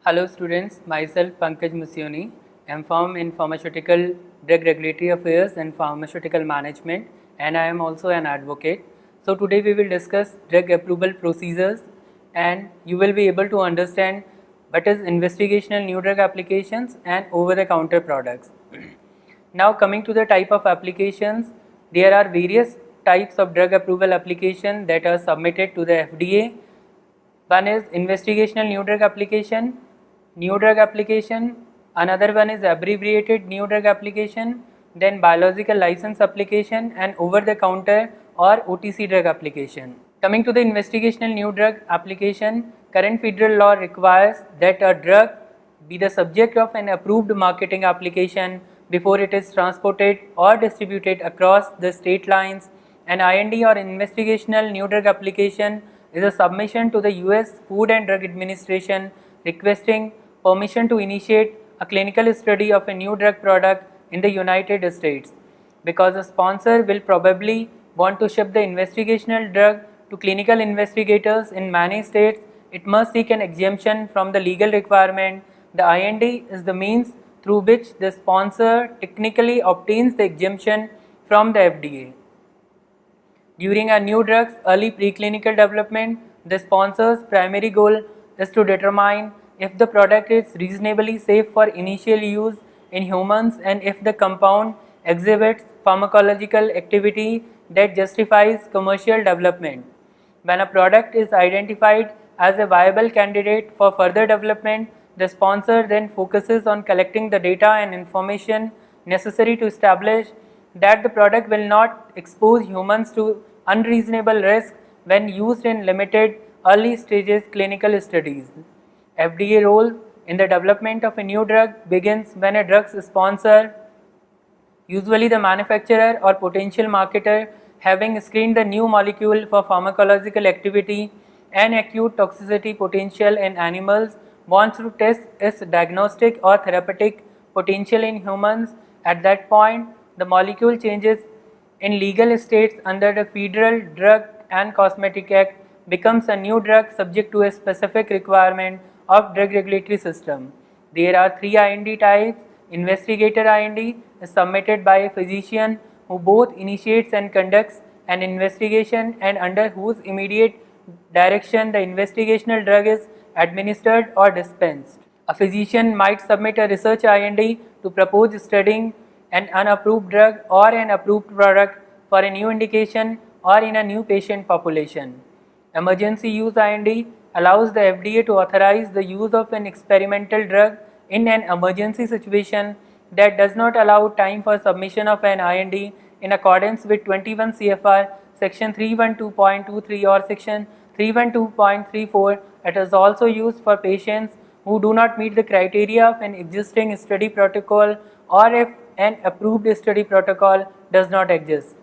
Hello students, myself Pankaj Musioni, M.Pharm in Pharmaceutical Drug Regulatory Affairs and Pharmaceutical Management, and I am also an advocate. So today we will discuss drug approval procedures and you will be able to understand what is investigational new drug applications and over-the-counter products. Now coming to the type of applications, there are various types of drug approval application that are submitted to the FDA. One is investigational new drug application, another one is abbreviated new drug application, then biological license application and over the counter or OTC drug application. Coming to the investigational new drug application, current federal law requires that a drug be the subject of an approved marketing application before it is transported or distributed across the state lines. An IND or investigational new drug application is a submission to the US Food and Drug Administration requesting permission to initiate a clinical study of a new drug product in the United States. Because a sponsor will probably want to ship the investigational drug to clinical investigators in many states, it must seek an exemption from the legal requirement. The IND is the means through which the sponsor technically obtains the exemption from the FDA. During a new drug's early preclinical development, the sponsor's primary goal is to determine if the product is reasonably safe for initial use in humans and if the compound exhibits pharmacological activity that justifies commercial development. When a product is identified as a viable candidate for further development, the sponsor then focuses on collecting the data and information necessary to establish that the product will not expose humans to unreasonable risk when used in limited early stages clinical studies. FDA role in the development of a new drug begins when a drug's sponsor, usually the manufacturer or potential marketer, having screened the new molecule for pharmacological activity and acute toxicity potential in animals, wants to test its diagnostic or therapeutic potential in humans. At that point, the molecule changes in legal states under the Federal Drug and Cosmetic Act, becomes a new drug subject to a specific requirement of drug regulatory system. There are three IND types. Investigator IND is submitted by a physician who both initiates and conducts an investigation and under whose immediate direction the investigational drug is administered or dispensed. A physician might submit a research IND to propose studying an unapproved drug or an approved product for a new indication or in a new patient population. Emergency use IND allows the FDA to authorize the use of an experimental drug in an emergency situation that does not allow time for submission of an IND in accordance with 21 CFR section 312.23 or section 312.34. It is also used for patients who do not meet the criteria of an existing study protocol or if an approved study protocol does not exist.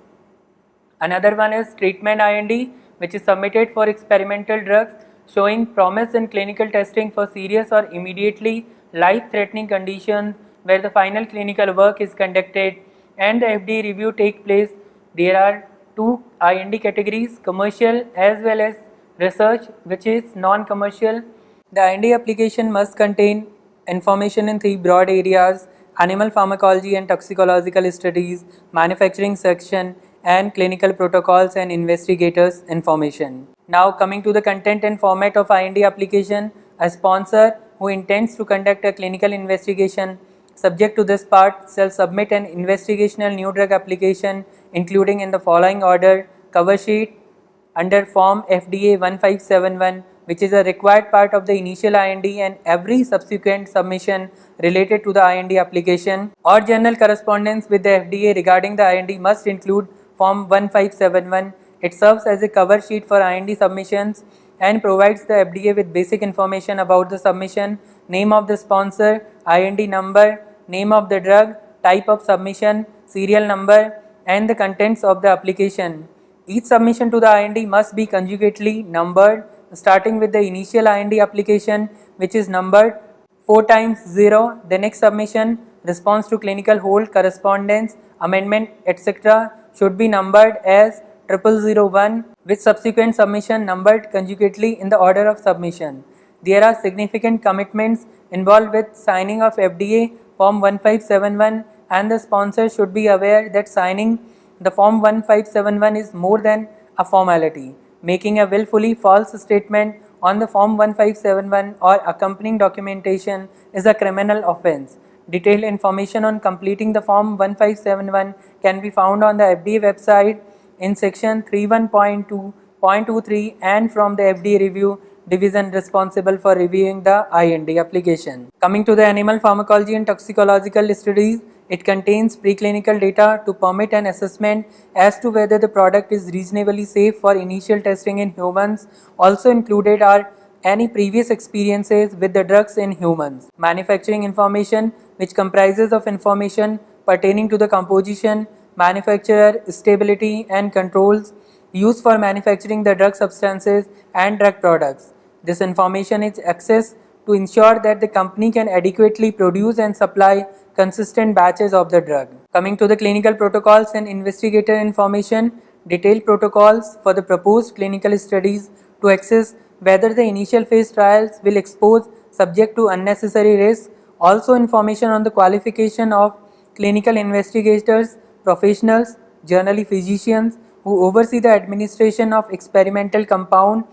Another one is treatment IND, which is submitted for experimental drugs showing promise in clinical testing for serious or immediately life-threatening conditions where the final clinical work is conducted and the FDA review takes place. There are two IND categories, commercial as well as research, which is non-commercial. The IND application must contain information in three broad areas: animal pharmacology and toxicological studies, manufacturing section, and clinical protocols and investigators information. Now coming to the content and format of IND application, a sponsor who intends to conduct a clinical investigation subject to this part shall submit an investigational new drug application including in the following order: cover sheet under form FDA 1571, which is a required part of the initial IND, and every subsequent submission related to the IND application or general correspondence with the FDA regarding the IND must include form 1571. It serves as a cover sheet for IND submissions and provides the FDA with basic information about the submission, name of the sponsor, IND number, name of the drug, type of submission, serial number, and the contents of the application. Each submission to the IND must be conjugately numbered, starting with the initial IND application, which is numbered 4 times 0, the next submission, response to clinical hold, correspondence, amendment, etc. should be numbered as 0001, with subsequent submission numbered conjugately in the order of submission. there are significant commitments involved with signing of FDA Form 1571, and the sponsor should be aware that signing the Form 1571 is more than a formality. Making a willfully false statement on the Form 1571 or accompanying documentation is a criminal offense. Detailed information on completing the Form 1571 can be found on the FDA website in section 31.2.23 and from the FDA review division responsible for reviewing the IND application. Coming to the animal pharmacology and toxicological studies, it contains preclinical data to permit an assessment as to whether the product is reasonably safe for initial testing in humans. Also included are any previous experiences with the drugs in humans. Manufacturing information, which comprises of information pertaining to the composition, manufacturer, stability and controls used for manufacturing the drug substances and drug products. This information is accessed to ensure that the company can adequately produce and supply consistent batches of the drug. Coming to the clinical protocols and investigator information, detailed protocols for the proposed clinical studies to assess whether the initial phase trials will expose subject to unnecessary risk. Also information on the qualification of clinical investigators, professionals, generally physicians who oversee the administration of experimental compound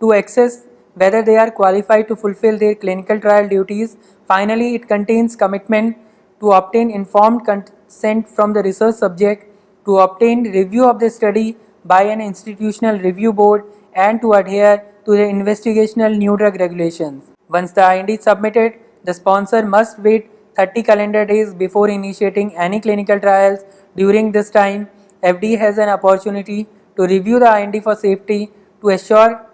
to assess whether they are qualified to fulfill their clinical trial duties. Finally, it contains commitment to obtain informed consent from the research subject, to obtain review of the study by an institutional review board, and to adhere to the investigational new drug regulations. Once the IND is submitted, the sponsor must wait 30 calendar days before initiating any clinical trials. During this time, FDA has an opportunity to review the IND for safety to assure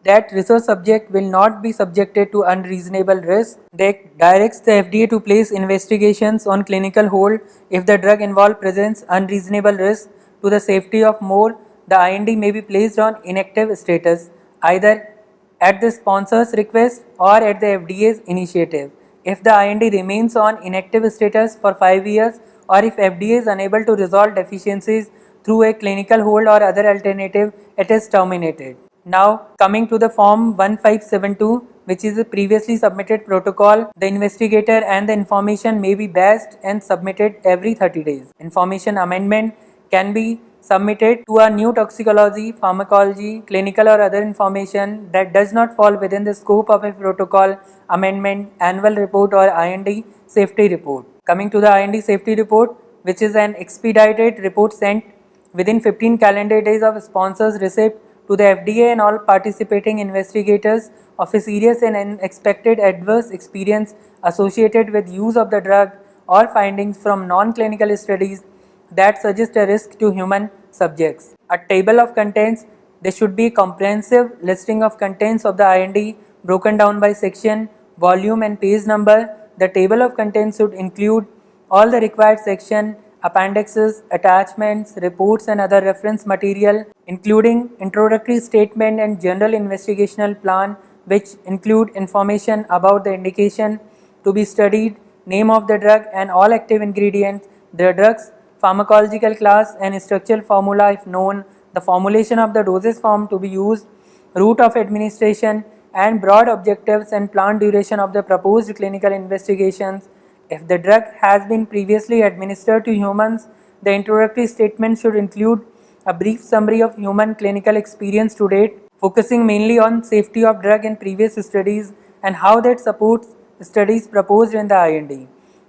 that research subject will not be subjected to unreasonable risk. They directs the FDA to place investigations on clinical hold if the drug involved presents unreasonable risk to the safety of more. The IND may be placed on inactive status either at the sponsor's request or at the FDA's initiative. If the IND remains on inactive status for 5 years, or if FDA is unable to resolve deficiencies through a clinical hold or other alternative, it is terminated. Now coming to the Form 1572, which is a previously submitted protocol, the investigator and the information may be batched and submitted every 30 days. Information amendment can be submitted to a new toxicology, pharmacology, clinical or other information that does not fall within the scope of a protocol amendment, annual report or IND safety report. Coming to the IND safety report, which is an expedited report sent within 15 calendar days of sponsor's receipt to the FDA and all participating investigators of a serious and unexpected adverse experience associated with use of the drug or findings from non-clinical studies that suggest a risk to human subjects. A table of contents, there should be a comprehensive listing of contents of the IND broken down by section, volume and page number. The table of contents should include all the required section, appendixes, attachments, reports and other reference material, including introductory statement and general investigational plan, which include information about the indication to be studied, name of the drug and all active ingredients, the drug's pharmacological class and structural formula if known, the formulation of the dosage form to be used, route of administration and broad objectives and planned duration of the proposed clinical investigations. If the drug has been previously administered to humans, the introductory statement should include a brief summary of human clinical experience to date, focusing mainly on safety of drug in previous studies and how that supports studies proposed in the IND.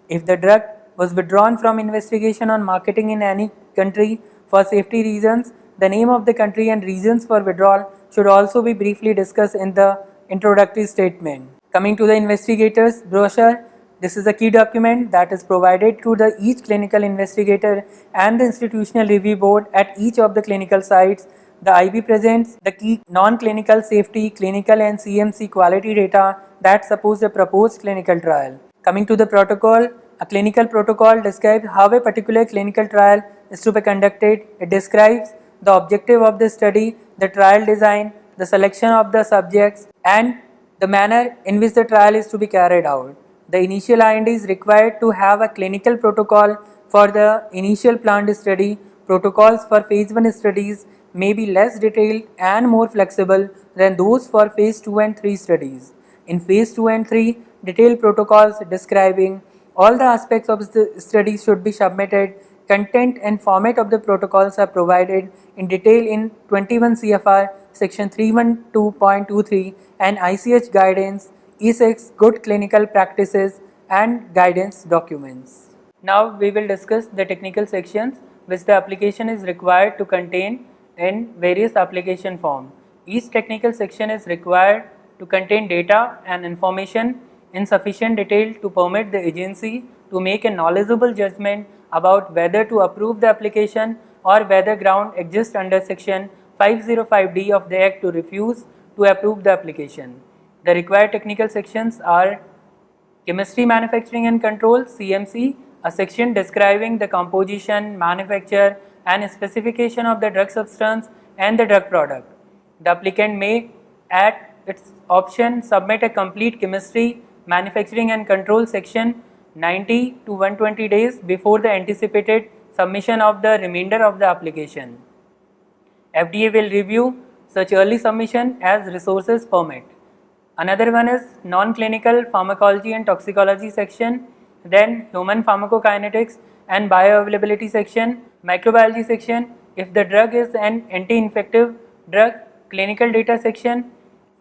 If the drug was withdrawn from investigation on marketing in any country for safety reasons, the name of the country and reasons for withdrawal should also be briefly discussed in the introductory statement. Coming to the investigator's brochure, this is a key document that is provided to each clinical investigator and the institutional review board at each of the clinical sites. The IB presents the key non-clinical safety, clinical and CMC quality data that supports the proposed clinical trial. Coming to the protocol, a clinical protocol describes how a particular clinical trial is to be conducted. It describes the objective of the study, the trial design, the selection of the subjects, and the manner in which the trial is to be carried out. The initial IND is required to have a clinical protocol for the initial planned study. Protocols for phase 1 studies may be less detailed and more flexible than those for phase 2 and 3 studies. In phase 2 and 3, detailed protocols describing all the aspects of the study should be submitted. Content and format of the protocols are provided in detail in 21 CFR section 312.23 and ICH guidance, E6 good clinical practices and guidance documents. Now we will discuss the technical sections which the application is required to contain in various application form. Each technical section is required to contain data and information in sufficient detail to permit the agency to make a knowledgeable judgment about whether to approve the application or whether ground exists under section 505D of the Act to refuse to approve the application. The required technical sections are Chemistry, Manufacturing and Control (CMC), a section describing the composition, manufacture and specification of the drug substance and the drug product. The applicant may, at its option, submit a complete chemistry, manufacturing and control section 90 to 120 days before the anticipated submission of the remainder of the application. FDA will review such early submission as resources permit. Another one is non-clinical pharmacology and toxicology section, then human pharmacokinetics and bioavailability section, microbiology section, if the drug is an anti-infective drug, clinical data section,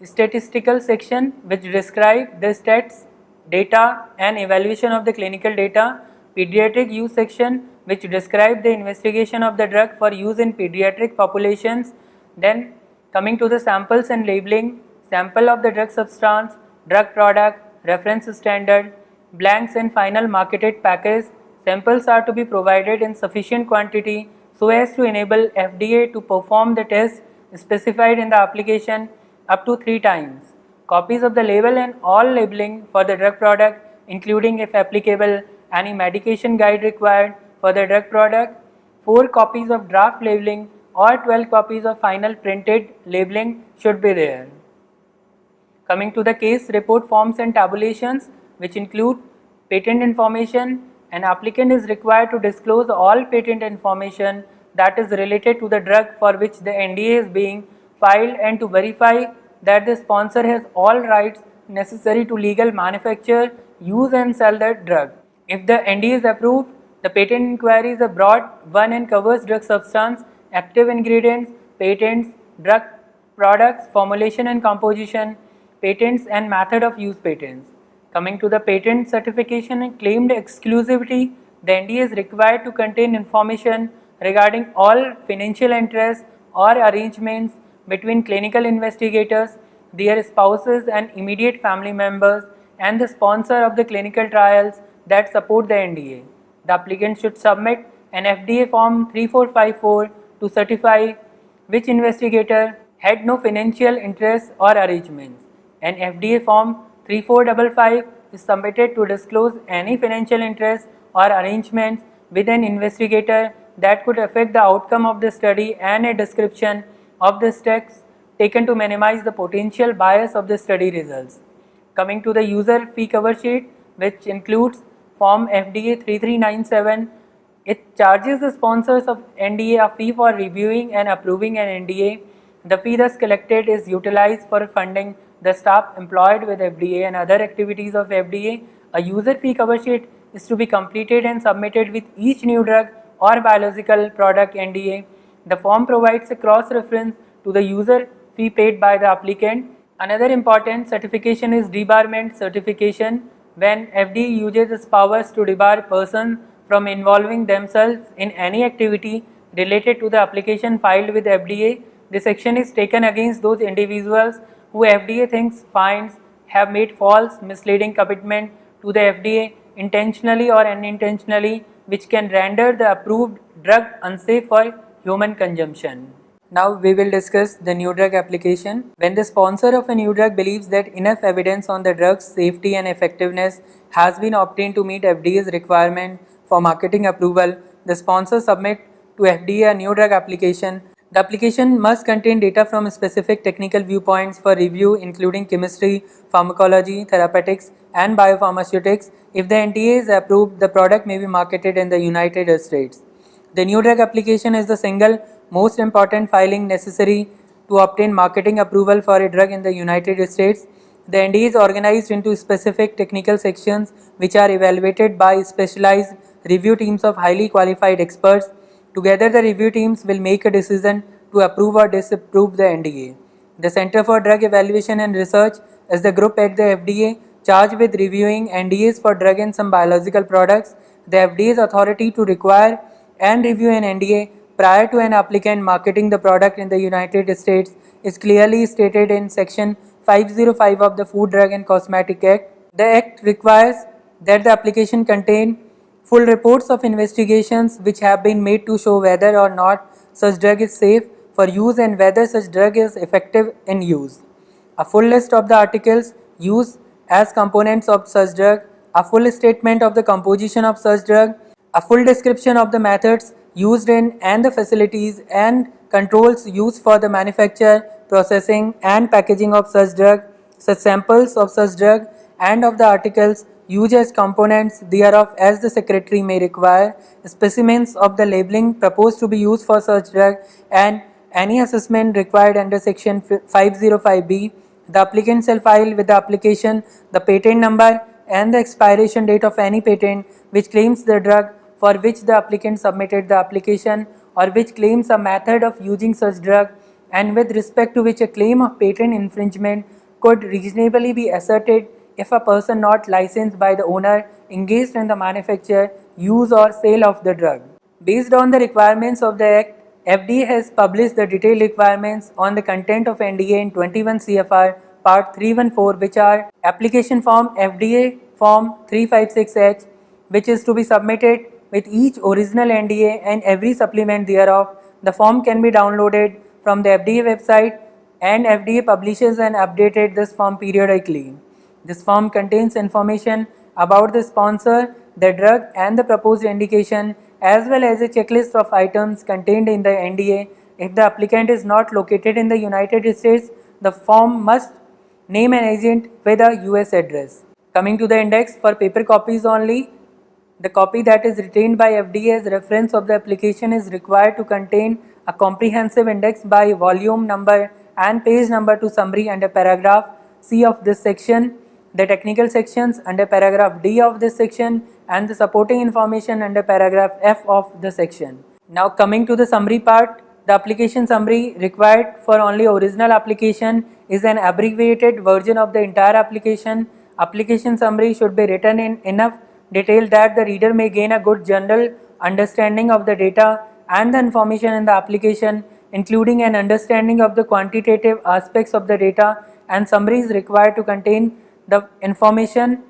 statistical section which describe the stats, data and evaluation of the clinical data, pediatric use section which describe the investigation of the drug for use in pediatric populations. Then coming to the samples and labeling, sample of the drug substance, drug product, reference standard, blanks and final marketed package. Samples are to be provided in sufficient quantity so as to enable FDA to perform the test specified in the application up to 3 times. Copies of the label and all labeling for the drug product, including if applicable any medication guide required for the drug product, 4 copies of draft labeling or 12 copies of final printed labeling should be there. Coming to the case report forms and tabulations which include patent information, an applicant is required to disclose all patent information that is related to the drug for which the NDA is being filed and to verify that the sponsor has all rights necessary to legal manufacture, use and sell the drug. If the NDA is approved, the patent inquiry is a broad one and covers drug substance, active ingredients, patents, drug products, formulation and composition, patents and method of use patents. Coming to the patent certification and claimed exclusivity, the NDA is required to contain information regarding all financial interests or arrangements between clinical investigators, their spouses and immediate family members and the sponsor of the clinical trials that support the NDA. The applicant should submit an FDA form 3454 to certify which investigator had no financial interests or arrangements. An FDA form 3455 is submitted to disclose any financial interests or arrangements with an investigator that could affect the outcome of the study and a description of the steps taken to minimize the potential bias of the study results. Coming to the user fee cover sheet, which includes Form FDA 3397, it charges the sponsors of NDA a fee for reviewing and approving an NDA. The fee thus collected is utilized for funding the staff employed with FDA and other activities of FDA. A user fee cover sheet is to be completed and submitted with each new drug or biological product NDA. The form provides a cross-reference to the user fee paid by the applicant. Another important certification is debarment certification. When FDA uses its powers to debar persons from involving themselves in any activity related to the application filed with FDA, this action is taken against those individuals who FDA finds have made false, misleading commitment to the FDA intentionally or unintentionally, which can render the approved drug unsafe for human consumption. Now we will discuss the new drug application. When the sponsor of a new drug believes that enough evidence on the drug's safety and effectiveness has been obtained to meet FDA's requirement for marketing approval, the sponsor submits to FDA a new drug application. The application must contain data from specific technical viewpoints for review, including chemistry, pharmacology, therapeutics, and biopharmaceutics. If the NDA is approved, the product may be marketed in the United States. The new drug application is the single most important filing necessary to obtain marketing approval for a drug in the United States. The NDA is organized into specific technical sections which are evaluated by specialized review teams of highly qualified experts. Together, the review teams will make a decision to approve or disapprove the NDA. The Center for Drug Evaluation and Research is the group at the FDA charged with reviewing NDAs for drug and some biological products. The FDA's authority to require and review an NDA prior to an applicant marketing the product in the United States is clearly stated in Section 505 of the Food, Drug and Cosmetic Act. The Act requires that the application contain full reports of investigations which have been made to show whether or not such drug is safe for use and whether such drug is effective in use. A full list of the articles used as components of such drug, a full statement of the composition of such drug, a full description of the methods used in and the facilities and controls used for the manufacture, processing and packaging of such drug, such samples of such drug and of the articles used as components thereof as the Secretary may require, specimens of the labeling proposed to be used for such drug and any assessment required under Section 505B. The applicant shall file with the application the patent number and the expiration date of any patent which claims the drug for which the applicant submitted the application or which claims a method of using such drug and with respect to which a claim of patent infringement could reasonably be asserted if a person not licensed by the owner engaged in the manufacture, use or sale of the drug. Based on the requirements of the Act, FDA has published the detailed requirements on the content of NDA in 21 CFR Part 314, which are Application Form FDA Form 356H, which is to be submitted with each original NDA and every supplement thereof. The form can be downloaded from the FDA website and FDA publishes and updated this form periodically. This form contains information about the sponsor, the drug and the proposed indication as well as a checklist of items contained in the NDA. If the applicant is not located in the United States, the form must name an agent with a US address. Coming to the index for paper copies only, the copy that is retained by FDA as reference of the application is required to contain a comprehensive index by volume number and page number to summary under paragraph C of this section, the technical sections under paragraph D of this section and the supporting information under paragraph F of the section. Now coming to the summary part, the application summary required for only original application is an abbreviated version of the entire application. Application summary should be written in enough detail that the reader may gain a good general understanding of the data and the information in the application, including an understanding of the quantitative aspects of the data, and summary is required to contain the information,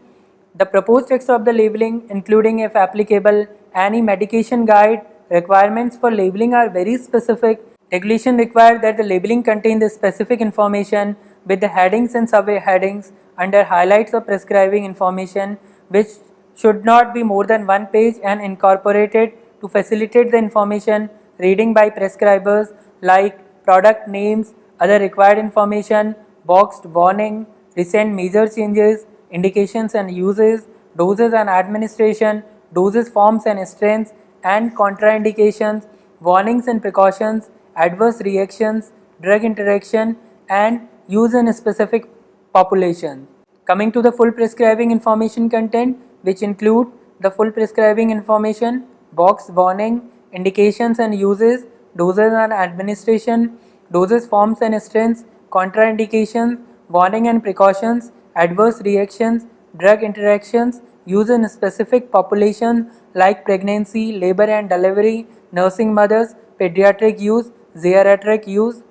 the proposed text of the labeling, including if applicable, any medication guide. Requirements for labeling are very specific. Regulation requires that the labeling contain the specific information with the headings and sub-headings under highlights of prescribing information, which should not be more than one page and incorporated to facilitate the information reading by prescribers, like product names, other required information, boxed warning, recent major changes, indications and uses, doses and administration, doses forms and strengths and contraindications, warnings and precautions, adverse reactions, drug interaction and use in specific population. Coming to the full prescribing information content, which include the full prescribing information, box warning, indications and uses, doses and administration, doses forms and strengths, contraindications, warning and precautions, adverse reactions, drug interactions, use in specific populations like pregnancy, labor and delivery, nursing mothers, pediatric use, geriatric use,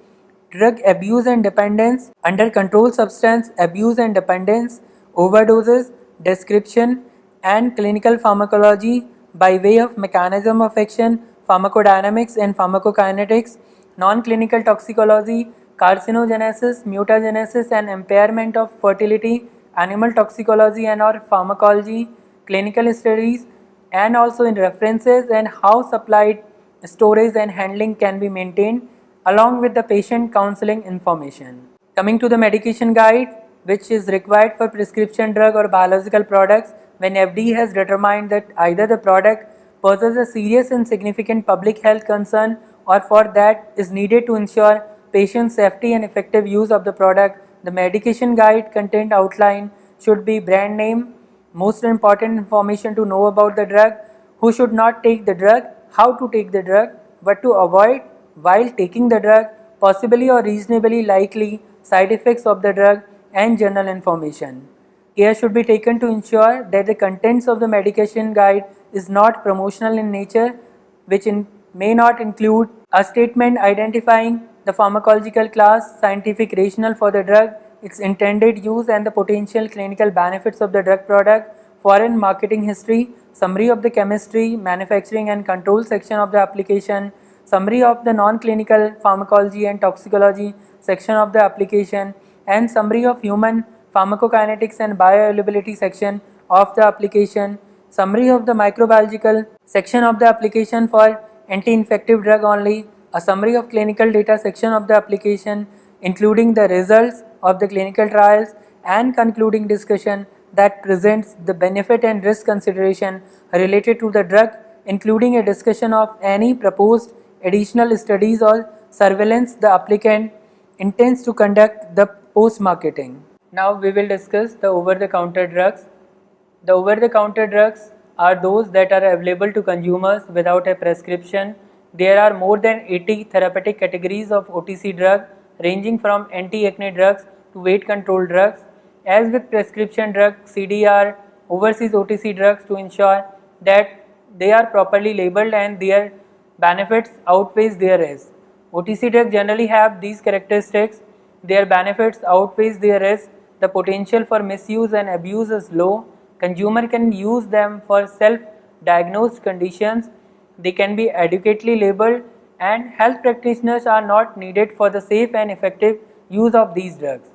drug abuse and dependence, under controlled substance abuse and dependence, overdoses, description and clinical pharmacology by way of mechanism of action, pharmacodynamics and pharmacokinetics, non-clinical toxicology, carcinogenesis, mutagenesis and impairment of fertility, animal toxicology and or pharmacology, clinical studies, and also in references and how supplied, storage and handling can be maintained along with the patient counseling information. Coming to the medication guide, which is required for prescription drug or biological products when FDA has determined that either the product poses a serious and significant public health concern or for that is needed to ensure patient safety and effective use of the product the medication guide content outline should be brand name, most important information to know about the drug, who should not take the drug, how to take the drug, what to avoid while taking the drug, possibly or reasonably likely side effects of the drug, and general information. Care should be taken to ensure that the contents of the medication guide is not promotional in nature, which may not include a statement identifying the pharmacological class, scientific rationale for the drug, its intended use and the potential clinical benefits of the drug product, foreign marketing history, summary of the chemistry, manufacturing and control section of the application, summary of the non-clinical pharmacology and toxicology section of the application, and summary of human pharmacokinetics and bioavailability section of the application, summary of the microbiological section of the application for anti-infective drug only, a summary of clinical data section of the application including the results of the clinical trials, and concluding discussion that presents the benefit and risk consideration related to the drug, including a discussion of any proposed additional studies or surveillance the applicant intends to conduct the post-marketing. Now we will discuss the over-the-counter drugs. The over-the-counter drugs are those that are available to consumers without a prescription. There are more than 80 therapeutic categories of OTC drug ranging from anti-acne drugs to weight control drugs. As with prescription drugs, CDR oversees OTC drugs to ensure that they are properly labeled and their benefits outweighs their risks. OTC drugs generally have these characteristics: their benefits outweighs their risk, the potential for misuse and abuse is low, consumer can use them for self-diagnosed conditions, they can be adequately labeled, and health practitioners are not needed for the safe and effective use of these drugs.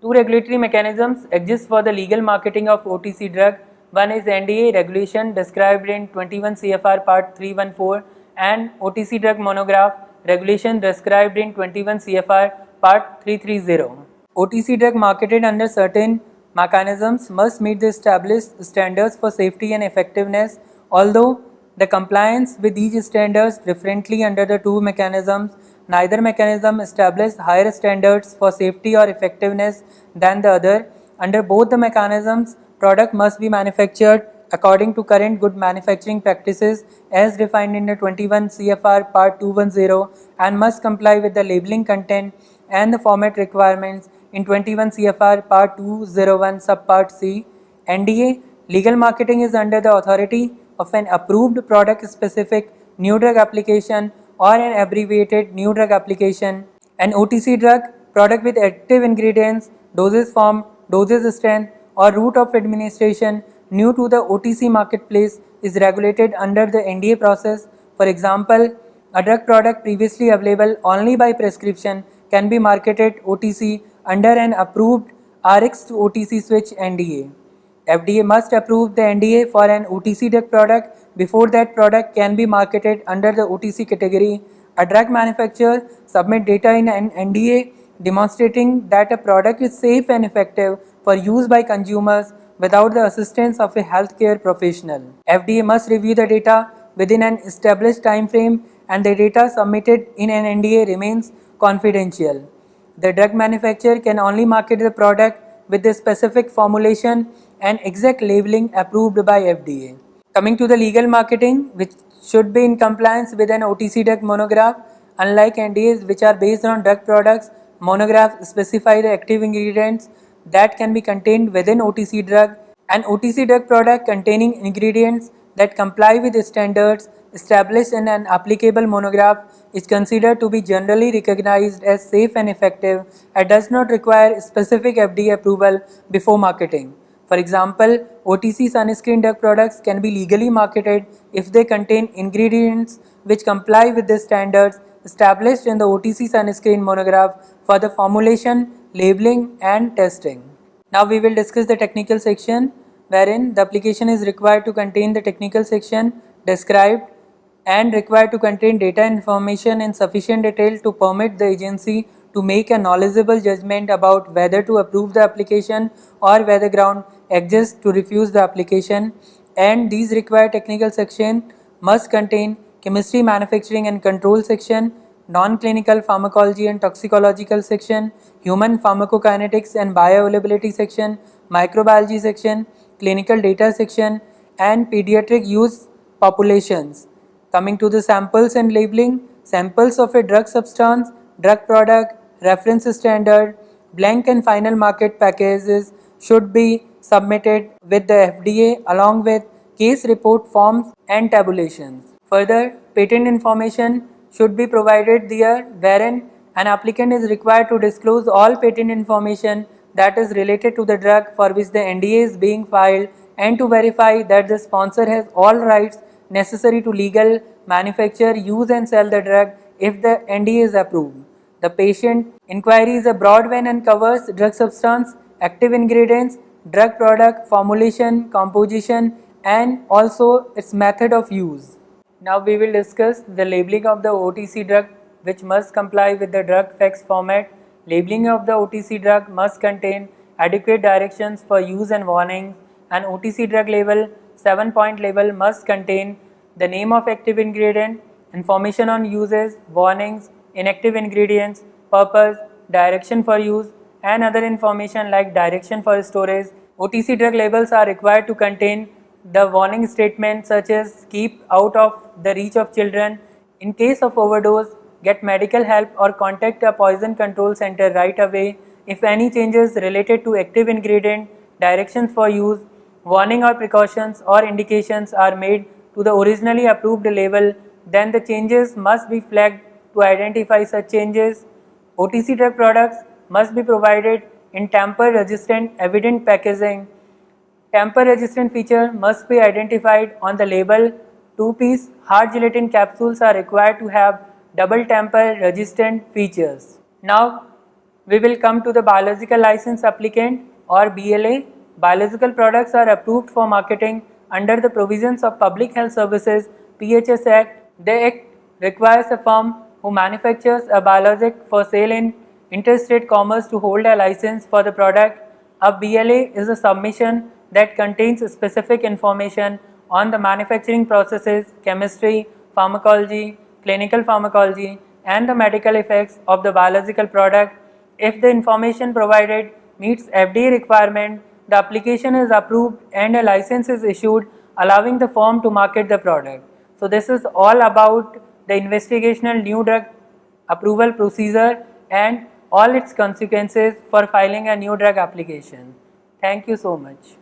Two regulatory mechanisms exist for the legal marketing of OTC drug. One is NDA regulation described in 21 CFR Part 314 and OTC drug monograph regulation described in 21 CFR Part 330. OTC drug marketed under certain mechanisms must meet the established standards for safety and effectiveness, although the compliance with these standards differently under the two mechanisms. Neither mechanism establishes higher standards for safety or effectiveness than the other. Under both the mechanisms, product must be manufactured according to current good manufacturing practices as defined in the 21 CFR Part 210 and must comply with the labeling content and the format requirements in 21 CFR Part 201 Subpart C. NDA legal marketing is under the authority of an approved product specific new drug application or an abbreviated new drug application. An OTC drug product with active ingredients, dosage form, dosage strength or route of administration new to the OTC marketplace is regulated under the NDA process. For example, a drug product previously available only by prescription can be marketed OTC under an approved RX to OTC switch NDA. FDA must approve the NDA for an OTC drug product before that product can be marketed under the OTC category. A drug manufacturer submit data in an NDA demonstrating that a product is safe and effective for use by consumers without the assistance of a healthcare professional. FDA must review the data within an established time frame and the data submitted in an NDA remains confidential. The drug manufacturer can only market the product with the specific formulation and exact labeling approved by FDA. Coming to the legal marketing, which should be in compliance with an OTC drug monograph. Unlike NDAs which are based on drug products, monographs specify the active ingredients that can be contained within OTC drug. An OTC drug product containing ingredients that comply with the standards established in an applicable monograph is considered to be generally recognized as safe and effective and does not require specific FDA approval before marketing. For example, OTC sunscreen drug products can be legally marketed if they contain ingredients which comply with the standards established in the OTC sunscreen monograph for the formulation, labeling and testing. Now we will discuss the technical section wherein the application is required to contain the technical section described and required to contain data information in sufficient detail to permit the agency to make a knowledgeable judgment about whether to approve the application or whether ground exists to refuse the application, and these required technical section must contain chemistry, manufacturing and control section, non-clinical pharmacology and toxicological section, human pharmacokinetics and bioavailability section, microbiology section, clinical data section, and pediatric use populations. Coming to the samples and labeling, samples of a drug substance, drug product, reference standard, blank and final market packages should be submitted with the FDA along with case report forms and tabulations. Further, patent information should be provided there wherein an applicant is required to disclose all patent information that is related to the drug for which the NDA is being filed and to verify that the sponsor has all rights necessary to legal manufacture, use and sell the drug if the NDA is approved. The patient inquiry is a broad one and covers drug substance, active ingredients, drug product, formulation, composition and also its method of use. Now we will discuss the labeling of the OTC drug which must comply with the drug facts format. Labeling of the OTC drug must contain adequate directions for use and warnings. An OTC drug label, 7-point label must contain the name of active ingredient, information on uses, warnings, inactive ingredients, purpose, direction for use and other information like direction for storage. OTC drug labels are required to contain the warning statements such as keep out of the reach of children, in case of overdose, get medical help or contact a poison control center right away. If any changes related to active ingredient, directions for use, warning or precautions or indications are made to the originally approved label, then the changes must be flagged to identify such changes. OTC drug products must be provided in tamper-resistant evident packaging. Tamper-resistant feature must be identified on the label. 2-piece hard gelatin capsules are required to have double tamper-resistant features. Now we will come to the biological license applicant or BLA. Biological products are approved for marketing under the provisions of Public Health Services PHS Act. The Act requires a firm who manufactures a biologic for sale in interstate commerce to hold a license for the product. A BLA is a submission that contains specific information on the manufacturing processes, chemistry, pharmacology, clinical pharmacology, and the medical effects of the biological product. If the information provided meets FDA requirement, the application is approved and a license is issued, allowing the firm to market the product. So this is all about the investigational new drug approval procedure and all its consequences for filing a new drug application. Thank you so much.